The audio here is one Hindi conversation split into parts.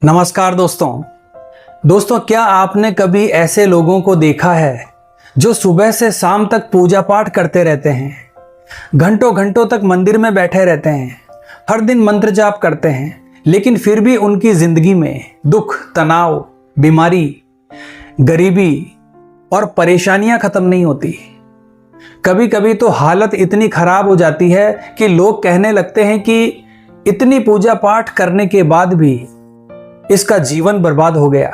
नमस्कार दोस्तों, क्या आपने कभी ऐसे लोगों को देखा है जो सुबह से शाम तक पूजा पाठ करते रहते हैं, घंटों घंटों तक मंदिर में बैठे रहते हैं, हर दिन मंत्र जाप करते हैं, लेकिन फिर भी उनकी जिंदगी में दुख, तनाव, बीमारी, गरीबी और परेशानियां खत्म नहीं होती। कभी कभी तो हालत इतनी खराब हो जाती है कि लोग कहने लगते हैं कि इतनी पूजा पाठ करने के बाद भी इसका जीवन बर्बाद हो गया।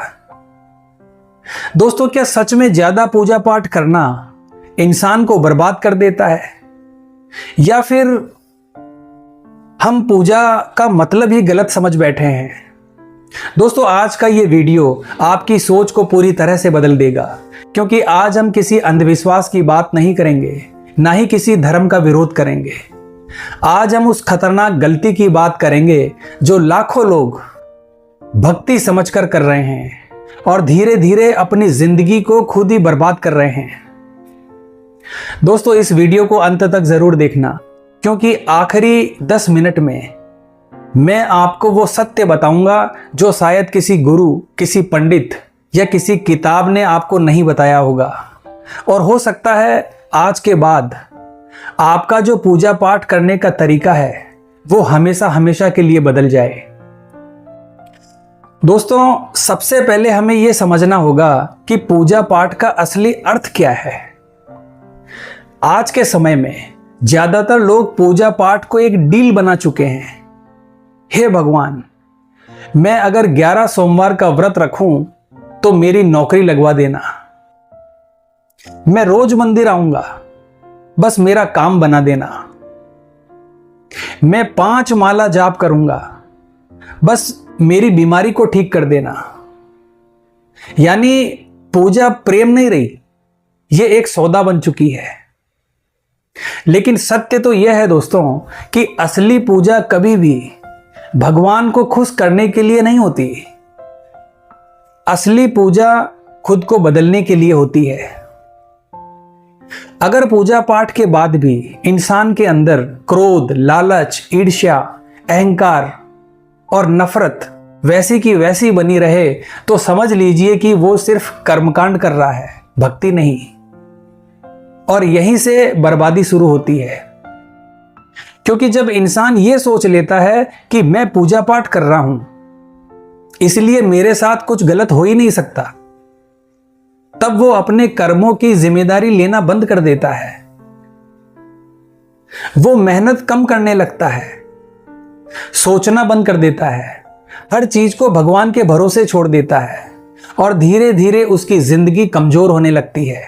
दोस्तों, क्या सच में ज्यादा पूजा पाठ करना इंसान को बर्बाद कर देता है, या फिर हम पूजा का मतलब ही गलत समझ बैठे हैं? दोस्तों, आज का ये वीडियो आपकी सोच को पूरी तरह से बदल देगा, क्योंकि आज हम किसी अंधविश्वास की बात नहीं करेंगे, ना ही किसी धर्म का विरोध करेंगे। आज हम उस खतरनाक गलती की बात करेंगे जो लाखों लोग भक्ति समझकर कर रहे हैं और धीरे धीरे अपनी जिंदगी को खुद ही बर्बाद कर रहे हैं। दोस्तों, इस वीडियो को अंत तक जरूर देखना, क्योंकि आखिरी 10 मिनट में मैं आपको वो सत्य बताऊंगा जो शायद किसी गुरु, किसी पंडित या किसी किताब ने आपको नहीं बताया होगा। और हो सकता है आज के बाद आपका जो पूजा पाठ करने का तरीका है वो हमेशा हमेशा के लिए बदल जाए। दोस्तों, सबसे पहले हमें यह समझना होगा कि पूजा पाठ का असली अर्थ क्या है। आज के समय में ज्यादातर लोग पूजा पाठ को एक डील बना चुके हैं। हे भगवान, मैं अगर 11 सोमवार का व्रत रखूं तो मेरी नौकरी लगवा देना। मैं रोज मंदिर आऊंगा, बस मेरा काम बना देना। मैं 5 माला जाप करूंगा, बस मेरी बीमारी को ठीक कर देना। यानी पूजा प्रेम नहीं रही, यह एक सौदा बन चुकी है। लेकिन सत्य तो यह है दोस्तों कि असली पूजा कभी भी भगवान को खुश करने के लिए नहीं होती। असली पूजा खुद को बदलने के लिए होती है। अगर पूजा पाठ के बाद भी इंसान के अंदर क्रोध, लालच, ईर्ष्या, अहंकार और नफरत वैसी की वैसी बनी रहे तो समझ लीजिए कि वो सिर्फ कर्मकांड कर रहा है, भक्ति नहीं। और यहीं से बर्बादी शुरू होती है, क्योंकि जब इंसान ये सोच लेता है कि मैं पूजा पाठ कर रहा हूं इसलिए मेरे साथ कुछ गलत हो ही नहीं सकता, तब वो अपने कर्मों की जिम्मेदारी लेना बंद कर देता है। वो मेहनत कम करने लगता है, सोचना बंद कर देता है, हर चीज को भगवान के भरोसे छोड़ देता है और धीरे धीरे उसकी जिंदगी कमजोर होने लगती है।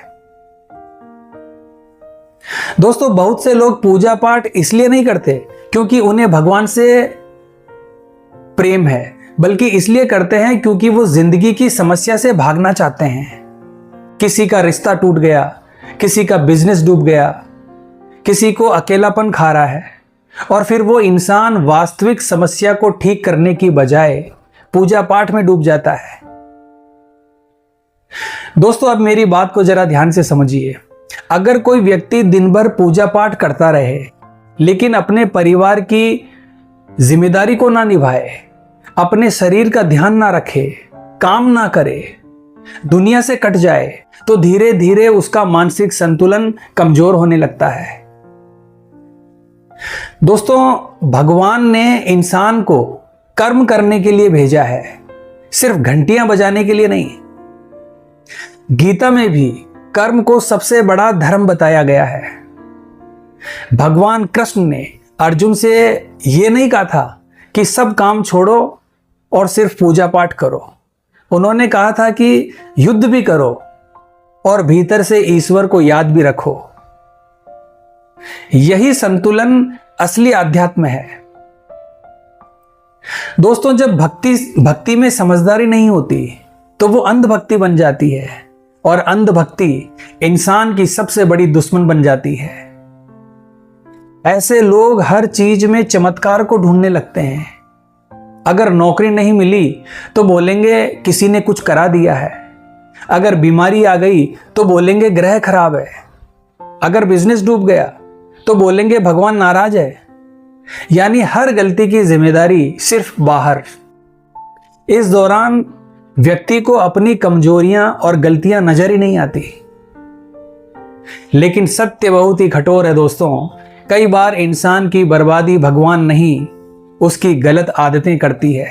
दोस्तों, बहुत से लोग पूजा पाठ इसलिए नहीं करते क्योंकि उन्हें भगवान से प्रेम है, बल्कि इसलिए करते हैं क्योंकि वो जिंदगी की समस्या से भागना चाहते हैं। किसी का रिश्ता टूट गया, किसी का बिजनेस डूब गया, किसी को अकेलापन खा रहा है, और फिर वो इंसान वास्तविक समस्या को ठीक करने की बजाय पूजा पाठ में डूब जाता है। दोस्तों, अब मेरी बात को जरा ध्यान से समझिए। अगर कोई व्यक्ति दिन भर पूजा पाठ करता रहे लेकिन अपने परिवार की जिम्मेदारी को ना निभाए, अपने शरीर का ध्यान ना रखे, काम ना करे, दुनिया से कट जाए, तो धीरे धीरे उसका मानसिक संतुलन कमजोर होने लगता है। दोस्तों, भगवान ने इंसान को कर्म करने के लिए भेजा है, सिर्फ घंटियां बजाने के लिए नहीं। गीता में भी कर्म को सबसे बड़ा धर्म बताया गया है। भगवान कृष्ण ने अर्जुन से यह नहीं कहा था कि सब काम छोड़ो और सिर्फ पूजा पाठ करो। उन्होंने कहा था कि युद्ध भी करो और भीतर से ईश्वर को याद भी रखो। यही संतुलन असली अध्यात्म है। दोस्तों, जब भक्ति में समझदारी नहीं होती तो वो अंधभक्ति बन जाती है, और अंधभक्ति इंसान की सबसे बड़ी दुश्मन बन जाती है। ऐसे लोग हर चीज में चमत्कार को ढूंढने लगते हैं। अगर नौकरी नहीं मिली तो बोलेंगे किसी ने कुछ करा दिया है, अगर बीमारी आ गई तो बोलेंगे ग्रह खराब है, अगर बिजनेस डूब गया तो बोलेंगे भगवान नाराज है। यानी हर गलती की जिम्मेदारी सिर्फ बाहर, इस दौरान व्यक्ति को अपनी कमजोरियां और गलतियां नजर ही नहीं आती। लेकिन सत्य बहुत ही कठोर है दोस्तों। कई बार इंसान की बर्बादी भगवान नहीं, उसकी गलत आदतें करती है।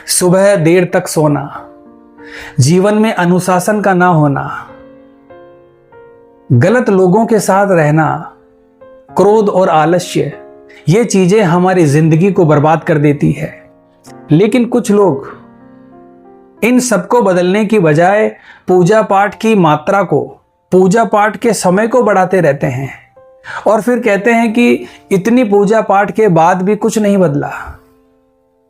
सुबह देर तक सोना, जीवन में अनुशासन का ना होना, गलत लोगों के साथ रहना, क्रोध और आलस्य, ये चीजें हमारी जिंदगी को बर्बाद कर देती है। लेकिन कुछ लोग इन सबको बदलने की बजाय पूजा पाठ की मात्रा को, पूजा पाठ के समय को बढ़ाते रहते हैं और फिर कहते हैं कि इतनी पूजा पाठ के बाद भी कुछ नहीं बदला।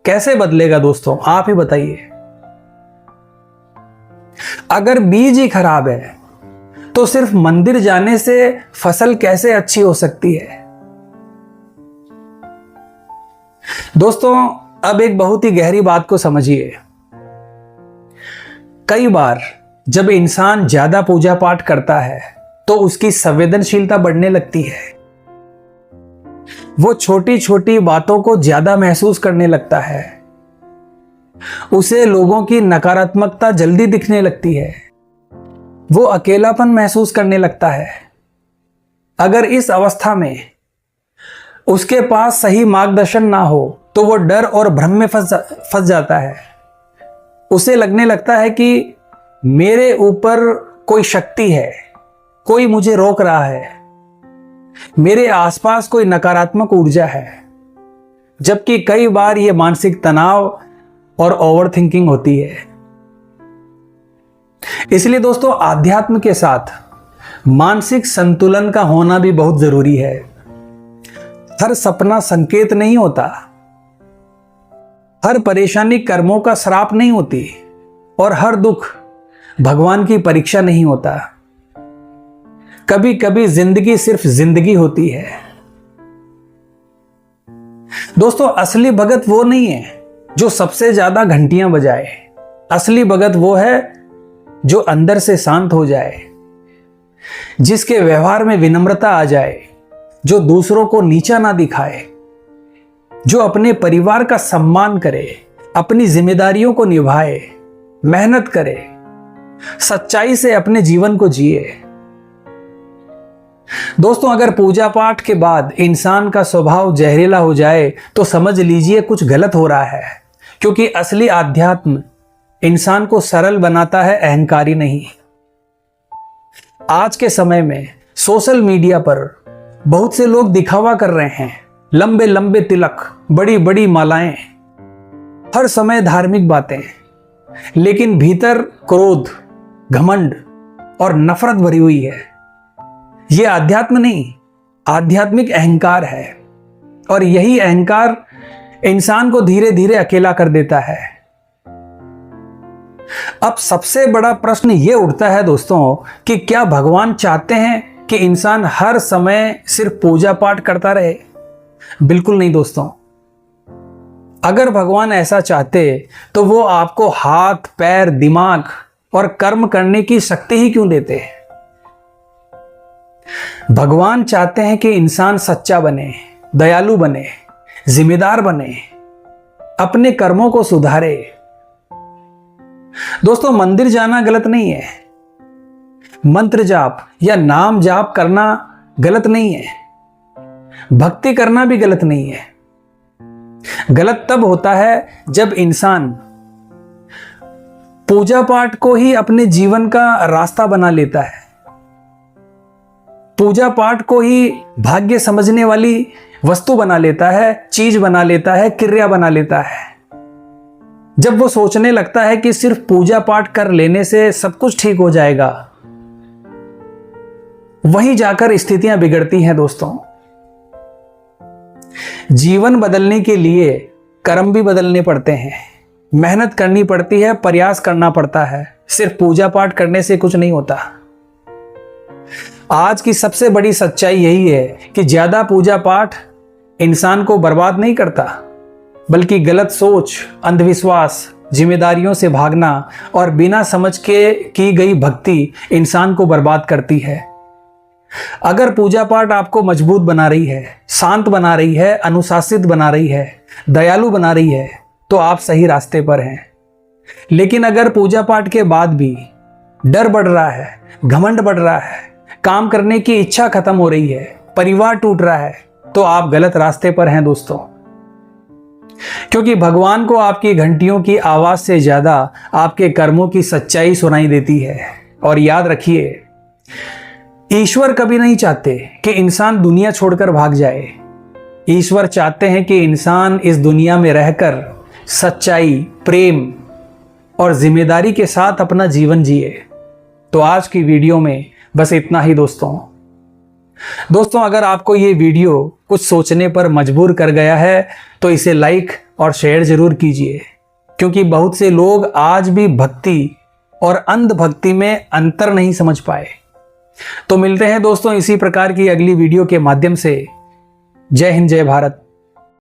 कैसे बदलेगा दोस्तों, आप ही बताइए। अगर बीज ही खराब है तो सिर्फ मंदिर जाने से फसल कैसे अच्छी हो सकती है। दोस्तों, अब एक बहुत ही गहरी बात को समझिए। कई बार जब इंसान ज्यादा पूजा पाठ करता है तो उसकी संवेदनशीलता बढ़ने लगती है। वो छोटी छोटी बातों को ज्यादा महसूस करने लगता है। उसे लोगों की नकारात्मकता जल्दी दिखने लगती है। वो अकेलापन महसूस करने लगता है। अगर इस अवस्था में उसके पास सही मार्गदर्शन ना हो तो वो डर और भ्रम में फंस जाता है। उसे लगने लगता है कि मेरे ऊपर कोई शक्ति है, कोई मुझे रोक रहा है, मेरे आसपास कोई नकारात्मक ऊर्जा है। जबकि कई बार यह मानसिक तनाव और ओवरथिंकिंग होती है। इसलिए दोस्तों, आध्यात्म के साथ मानसिक संतुलन का होना भी बहुत जरूरी है। हर सपना संकेत नहीं होता, हर परेशानी कर्मों का श्राप नहीं होती और हर दुख भगवान की परीक्षा नहीं होता। कभी कभी जिंदगी सिर्फ जिंदगी होती है। दोस्तों, असली भगत वो नहीं है जो सबसे ज्यादा घंटियां बजाए। असली भगत वो है जो अंदर से शांत हो जाए, जिसके व्यवहार में विनम्रता आ जाए, जो दूसरों को नीचा ना दिखाए, जो अपने परिवार का सम्मान करे, अपनी जिम्मेदारियों को निभाए, मेहनत करे, सच्चाई से अपने जीवन को जिए। दोस्तों, अगर पूजा पाठ के बाद इंसान का स्वभाव जहरीला हो जाए तो समझ लीजिए कुछ गलत हो रहा है, क्योंकि असली आध्यात्म इंसान को सरल बनाता है, अहंकारी नहीं। आज के समय में सोशल मीडिया पर बहुत से लोग दिखावा कर रहे हैं। लंबे लंबे तिलक, बड़ी बड़ी मालाएं, हर समय धार्मिक बातें, लेकिन भीतर क्रोध, घमंड और नफरत भरी हुई है। यह आध्यात्म नहीं, आध्यात्मिक अहंकार है। और यही अहंकार इंसान को धीरे धीरे अकेला कर देता है। अब सबसे बड़ा प्रश्न यह उठता है दोस्तों कि क्या भगवान चाहते हैं कि इंसान हर समय सिर्फ पूजा पाठ करता रहे? बिल्कुल नहीं दोस्तों। अगर भगवान ऐसा चाहते तो वो आपको हाथ, पैर, दिमाग और कर्म करने की शक्ति ही क्यों देते? भगवान चाहते हैं कि इंसान सच्चा बने, दयालु बने, जिम्मेदार बने, अपने कर्मों को सुधारे। दोस्तों, मंदिर जाना गलत नहीं है, मंत्र जाप या नाम जाप करना गलत नहीं है, भक्ति करना भी गलत नहीं है। गलत तब होता है जब इंसान पूजा पाठ को ही अपने जीवन का रास्ता बना लेता है, पूजा पाठ को ही भाग्य समझने वाली वस्तु बना लेता है, चीज बना लेता है, क्रिया बना लेता है। जब वो सोचने लगता है कि सिर्फ पूजा पाठ कर लेने से सब कुछ ठीक हो जाएगा, वहीं जाकर स्थितियां बिगड़ती हैं दोस्तों। जीवन बदलने के लिए कर्म भी बदलने पड़ते हैं, मेहनत करनी पड़ती है, प्रयास करना पड़ता है। सिर्फ पूजा पाठ करने से कुछ नहीं होता। आज की सबसे बड़ी सच्चाई यही है कि ज्यादा पूजा पाठ इंसान को बर्बाद नहीं करता, बल्कि गलत सोच, अंधविश्वास, जिम्मेदारियों से भागना और बिना समझ के की गई भक्ति इंसान को बर्बाद करती है। अगर पूजा पाठ आपको मजबूत बना रही है, शांत बना रही है, अनुशासित बना रही है, दयालु बना रही है, तो आप सही रास्ते पर हैं। लेकिन अगर पूजा पाठ के बाद भी डर बढ़ रहा है, घमंड बढ़ रहा है, काम करने की इच्छा खत्म हो रही है, परिवार टूट रहा है, तो आप गलत रास्ते पर हैं दोस्तों। क्योंकि भगवान को आपकी घंटियों की आवाज से ज्यादा आपके कर्मों की सच्चाई सुनाई देती है। और याद रखिए, ईश्वर कभी नहीं चाहते कि इंसान दुनिया छोड़कर भाग जाए। ईश्वर चाहते हैं कि इंसान इस दुनिया में रहकर सच्चाई, प्रेम और जिम्मेदारी के साथ अपना जीवन जिए। तो आज की वीडियो में बस इतना ही दोस्तों। अगर आपको ये वीडियो कुछ सोचने पर मजबूर कर गया है तो इसे लाइक और शेयर जरूर कीजिए, क्योंकि बहुत से लोग आज भी भक्ति और अंधभक्ति में अंतर नहीं समझ पाए। तो मिलते हैं दोस्तों इसी प्रकार की अगली वीडियो के माध्यम से। जय हिंद, जय भारत।